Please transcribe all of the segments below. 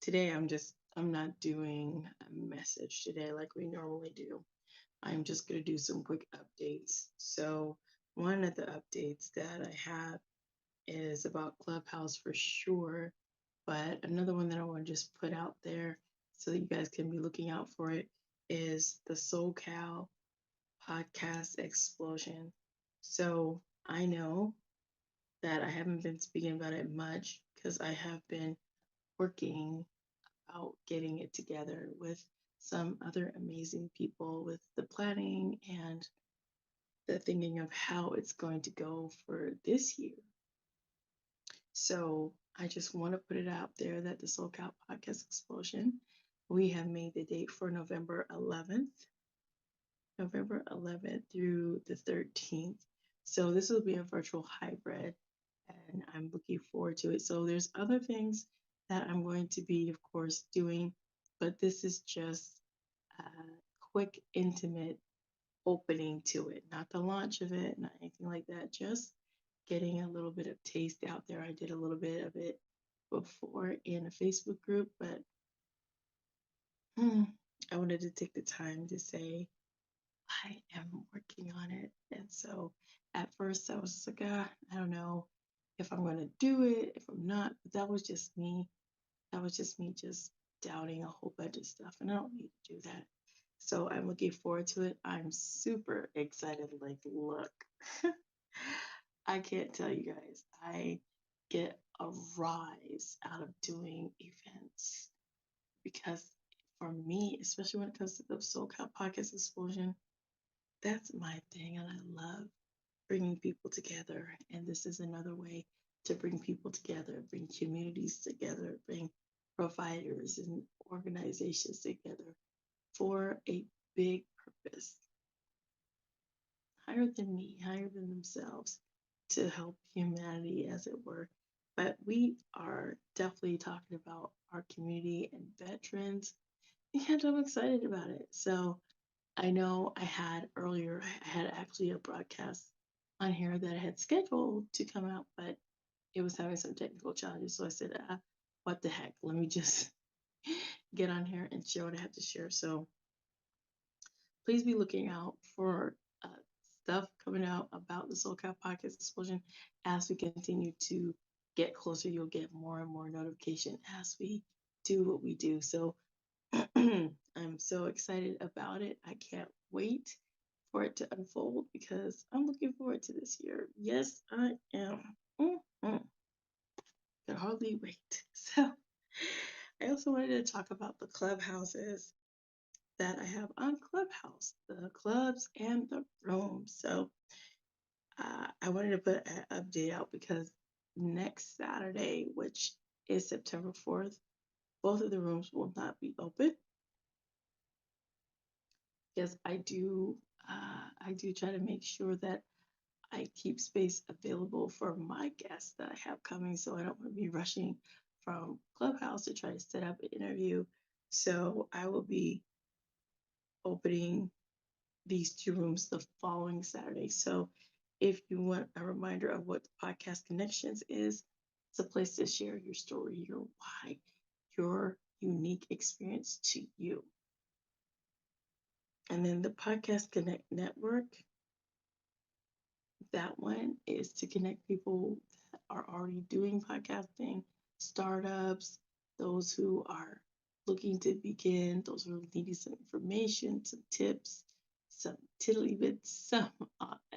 Today I'm not doing a message today like we normally do. I'm just going to do some quick updates. So, one of the updates that I have is about Clubhouse for sure, but another one that I want to just put out there so that you guys can be looking out for it is the SoCal podcast explosion. So, I know that I haven't been speaking about it much because I have been working out getting it together with some other amazing people with the planning and the thinking of how it's going to go for this year. So I just want to put it out there that the SoCal Podcast Explosion, we have made the date for November 11th through the 13th. So this will be a virtual hybrid and I'm looking forward to it. So there's other things that I'm going to be, of course, doing, but this is just a quick, intimate opening to it, not the launch of it, not anything like that, just getting a little bit of taste out there. I did a little bit of it before in a Facebook group, but hmm, I wanted to take the time to say I am working on it. And so at first I was just like, I don't know if I'm going to do it, if I'm not. But that was just me. That was just me just doubting a whole bunch of stuff. And I don't need to do that. So I'm looking forward to it. I'm super excited. Like, look, I can't tell you guys, I get a rise out of doing events because for me, especially when it comes to the SoCal Podcast Explosion, that's my thing. And I love bringing people together. And this is another way to bring people together, bring communities together, bring providers and organizations together for a big purpose, higher than me, higher than themselves, to help humanity, as it were. But we are definitely talking about our community and veterans, and I'm excited about it. So I know I had earlier, I had actually a broadcast on here that I had scheduled to come out, but it was having some technical challenges. So I said, what the heck? Let me just get on here and share what I have to share. So please be looking out for stuff coming out about the SoCal Podcast Explosion as we continue to get closer. You'll get more and more notification as we do what we do. So I'm so excited about it. I can't wait for it to unfold because I'm looking forward to this year. Yes, I am. Mm-hmm. Can hardly wait. So I also wanted to talk about the clubhouses that I have on Clubhouse, the clubs and the rooms. So I wanted to put an update out because next Saturday, which is September 4th, both of the rooms will not be open because I do try to make sure that I keep space available for my guests that I have coming, so I don't want to be rushing from Clubhouse to try to set up an interview. So I will be opening these two rooms the following Saturday. So if you want a reminder of what the Podcast Connections is, it's a place to share your story, your why, your unique experience to you. And then the Podcast Connect Network, that one is to connect people that are already doing podcasting, startups, those who are looking to begin, those who are needing some information, some tips, some tiddly bits, some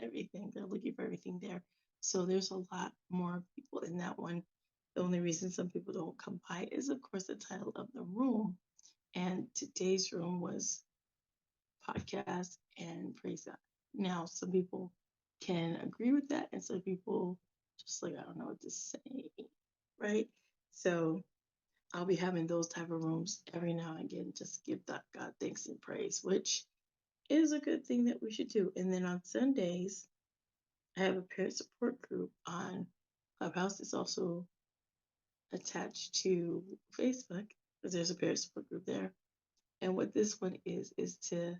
everything. They're looking for everything there. So there's a lot more people in that one. The only reason some people don't come by is, of course, the title of the room. And today's room was podcast and praise God. Now, some people can agree with that, and some people just like, I don't know what to say, right? So I'll be having those type of rooms every now and again, just give that God thanks and praise, which is a good thing that we should do. And then on Sundays, I have a parent support group on Clubhouse. It's also attached to Facebook because there's a parent support group there. And what this one is to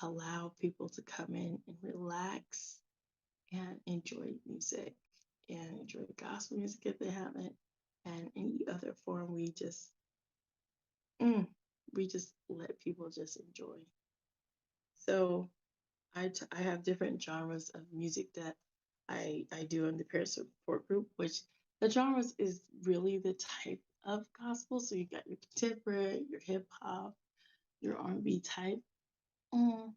allow people to come in and relax and enjoy music and enjoy gospel music if they haven't, and any other form. We just mm, we just let people just enjoy. So I have different genres of music that I do in the parent support group, which the genres is really the type of gospel. So you got your contemporary, your hip hop, your R&B type, mm,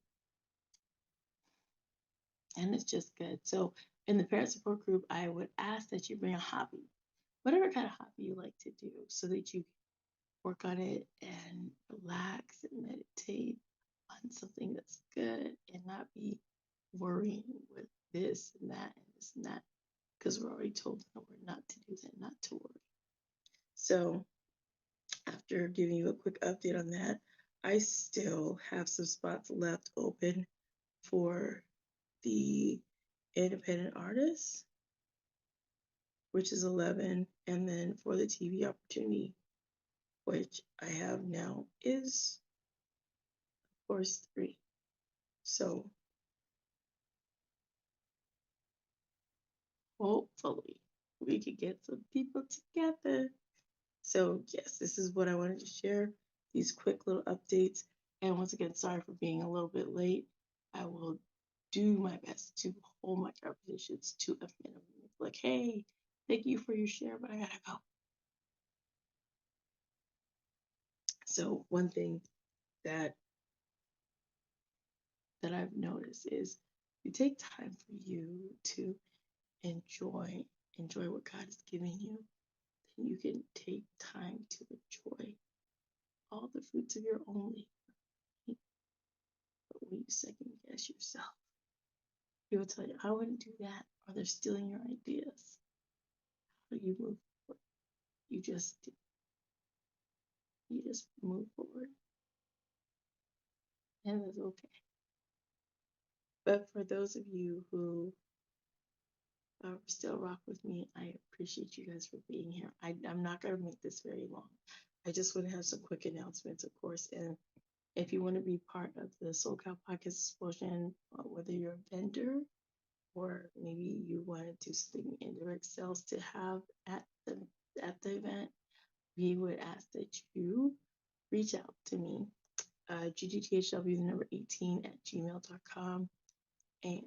and it's just good. So in the parent support group, I would ask that you bring a hobby, whatever kind of hobby you like to do, so that you work on it and relax and meditate on something that's good and not be worrying with this and that and this and that because we're already told that we're not to do that, not to worry. So, after giving you a quick update on that, I still have some spots left open for the independent artists, which is 11, and then for the TV opportunity, which I have now is, of course, 3. So, hopefully, we could get some people together. So, yes, this is what I wanted to share, these quick little updates. And once again, sorry for being a little bit late. I will do my best to hold my conversations to a minimum. Like, hey, thank you for your share, but I gotta go. So, one thing that I've noticed is you take time for you to enjoy what God is giving you, then you can take time to enjoy all the fruits of your own labor. But when you second guess yourself, people tell you, I wouldn't do that, or they're stealing your ideas. How do you move forward? You just do. You just move forward, and it's okay. But for those of you who still rock with me, I appreciate you guys for being here. I'm not going to make this very long. I just want to have some quick announcements, of course. And if you want to be part of the SoCal Podcast Explosion, whether you're a vendor or maybe you want to do something indirect sales to have at the event, we would ask that you reach out to me, ggthw, the number 18 at gmail.com, and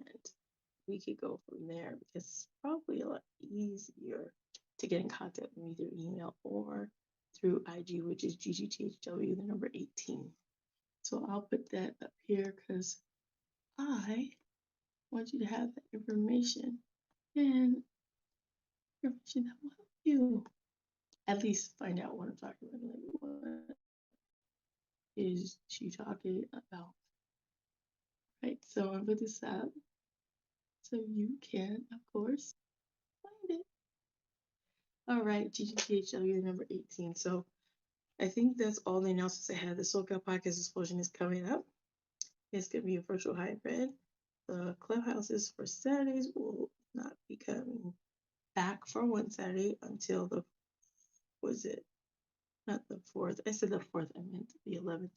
we could go from there because it's probably a lot easier to get in contact with me through email or through IG, which is ggthw, the number 18. So I'll put that up here because I want you to have that information and information that will help you at least find out what I'm talking about. Like, what is she talking about? Right. So I'm gonna put this up so you can, of course, find it. All right, GGTHW number 18. So I think that's all the announcements I had. The SoCal Podcast Explosion is coming up. It's gonna be a virtual hybrid. The clubhouses for Saturdays will not be coming back for one Saturday until the, was it not the 4th? I said the 4th, I meant the 11th.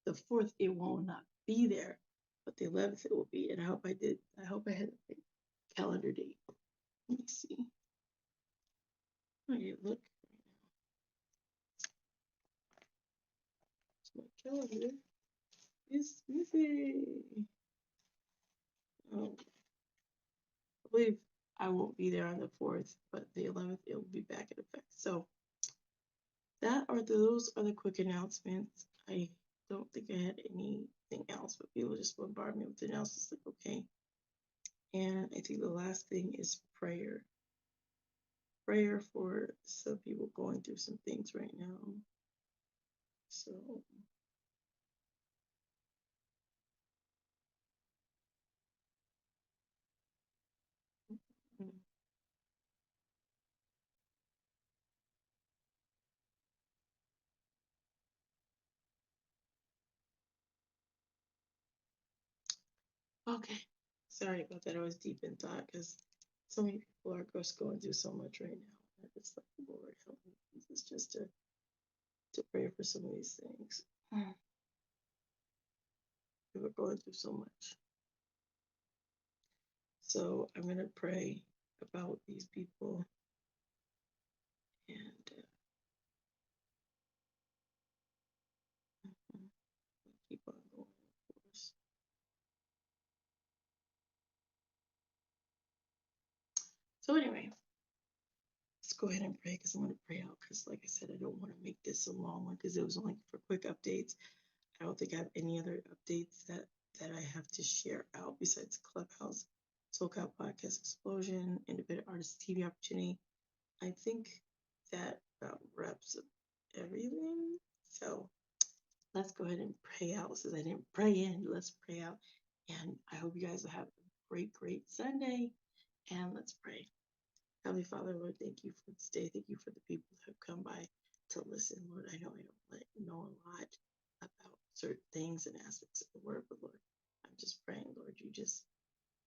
The 4th, it will not be there, but the 11th it will be. And I hope I had a calendar date. Let me see. Okay, look. My calendar is missing. Oh, I believe I won't be there on the 4th, but the 11th it will be back in effect. So those are the quick announcements. I don't think I had anything else, but people just bombard me with announcements like, okay. And I think the last thing is prayer. Prayer for some people going through some things right now. So, mm, okay. Sorry about that. I was deep in thought because so many people are just going through so much right now. And it's like, Lord, help me, Jesus, just to pray for some of these things. We're going through so much. So I'm going to pray about these people and So anyway, let's go ahead and pray because I'm going to pray out because, like I said, I don't want to make this a long one because it was only for quick updates. I don't think I have any other updates that I have to share out besides Clubhouse, SoCal Podcast Explosion, Independent Artist TV opportunity. I think that about wraps up everything. So let's go ahead and pray out since I didn't pray in. Let's pray out. And I hope you guys will have a great, great Sunday. And let's pray. Heavenly Father, Lord, thank you for this day. Thank you for the people that have come by to listen. Lord, I know I don't know a lot about certain things and aspects of the word, but Lord, I'm just praying, Lord, you just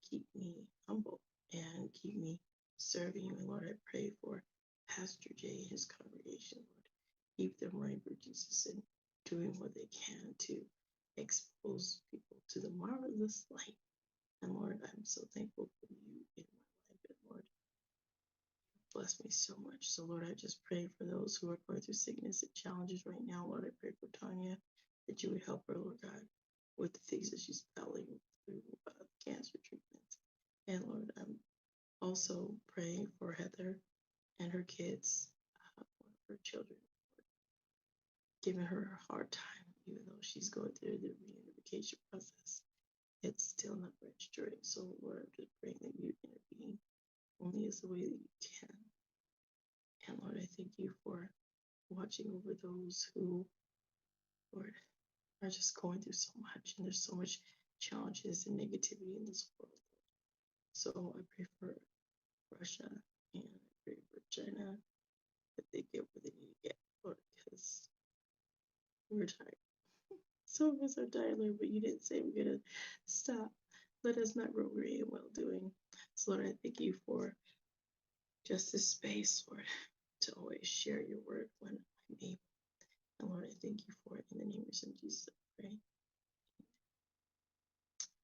keep me humble and keep me serving you. And Lord, I pray for Pastor Jay and his congregation, Lord. Keep them running for Jesus and doing what they can to expose people to the marvelous light. And Lord, I'm so thankful for you in my life. And Lord, bless me so much. So Lord, I just pray for those who are going through sickness and challenges right now. Lord, I pray for Tanya that you would help her, Lord God, with the things that she's battling through cancer treatments. And Lord, I'm also praying for Heather and her kids, her children, giving her a hard time, even though she's going through the reunification process. It's still not registering. So Lord, I'm just praying that you intervene only as the way that you can. And Lord, I thank you for watching over those who, Lord, are just going through so much, and there's so much challenges and negativity in this world. So I pray for Russia and I pray for China that they get what they need to get, Lord, because we're tired. Some of us are tired, Lord, but you didn't say we're gonna stop. Let us not grow weary in well doing. So Lord, I thank you for just this space, Lord, to always share your word when I'm able. And Lord, I thank you for it in the name of your son Jesus, I pray.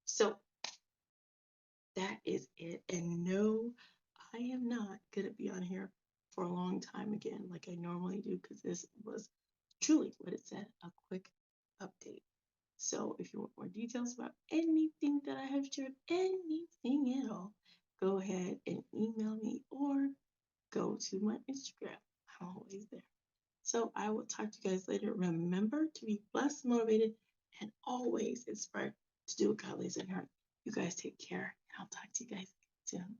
So that is it. And no, I am not going to be on here for a long time again, like I normally do, because this was truly what it said, a quick update. So if you want more details about anything that I have shared, anything at all, go ahead and email me or go to my Instagram. I'm always there. So I will talk to you guys later. Remember to be blessed, motivated, and always inspired to do what God lays on your heart. You guys take care, and I'll talk to you guys soon.